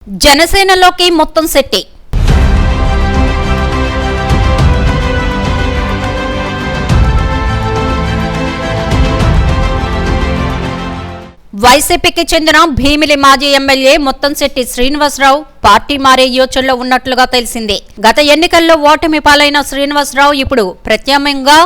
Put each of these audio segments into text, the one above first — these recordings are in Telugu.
జనసేనలోకి మొత్తం సెట్టి. వైసీపీకి చెందిన భీమిలి మాజీ ఎమ్మెల్యే ముత్తంశెట్టి శ్రీనివాసరావు పార్టీ మారే యోచనలో ఉన్నట్లుగా తెలిసింది. గత ఎన్నికల్లో ఓటమి పాలైన శ్రీనివాసరావు ఇప్పుడు ప్రత్యామ్నాయంగా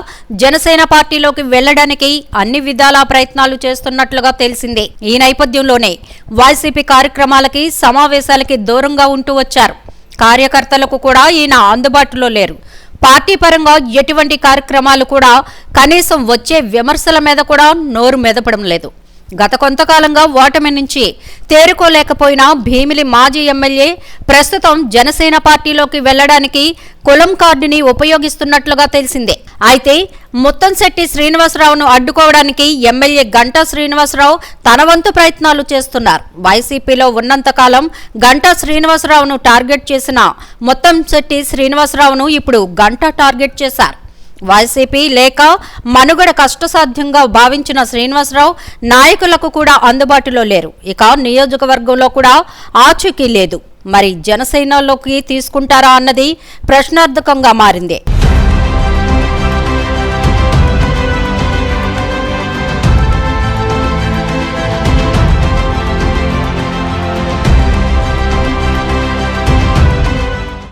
జనసేన పార్టీలోకి వెళ్లడానికి అన్ని విధాల ప్రయత్నాలు చేస్తున్నట్లుగా తెలిసింది. ఈ నేపథ్యంలోనే వైసీపీ కార్యక్రమాలకి సమావేశాలకి దూరంగా ఉంటూ వచ్చారు. కార్యకర్తలకు కూడా ఈయన అందుబాటులో లేరు. పార్టీ పరంగా ఎటువంటి కార్యక్రమాలు కూడా కనీసం వచ్చే విమర్శల మీద కూడా నోరు మెదపడం లేదు. గత కొంతకాలంగా ఓటమి నుంచి తేరుకోలేకపోయిన భీమిలి మాజీ ఎమ్మెల్యే ప్రస్తుతం జనసేన పార్టీలోకి వెళ్లడానికి కులం కార్డుని ఉపయోగిస్తున్నట్లుగా తెలిసిందే. అయితే ముత్తంశెట్టి శ్రీనివాసరావును అడ్డుకోవడానికి ఎమ్మెల్యే గంటా శ్రీనివాసరావు తన వంతు ప్రయత్నాలు చేస్తున్నారు. వైసీపీలో ఉన్నంతకాలం గంటా శ్రీనివాసరావును టార్గెట్ చేసిన ముత్తంశెట్టి శ్రీనివాసరావును ఇప్పుడు గంటా టార్గెట్ చేశారు. వైసీపీ లేక మనుగడ కష్టసాధ్యంగా భావించిన శ్రీనివాసరావు నాయకులకు కూడా అందుబాటులో లేరు. ఇక నియోజకవర్గంలో కూడా ఆచూకీ లేదు. మరి జనసేనలోకి తీసుకుంటారా అన్నది ప్రశ్నార్థకంగా మారింది.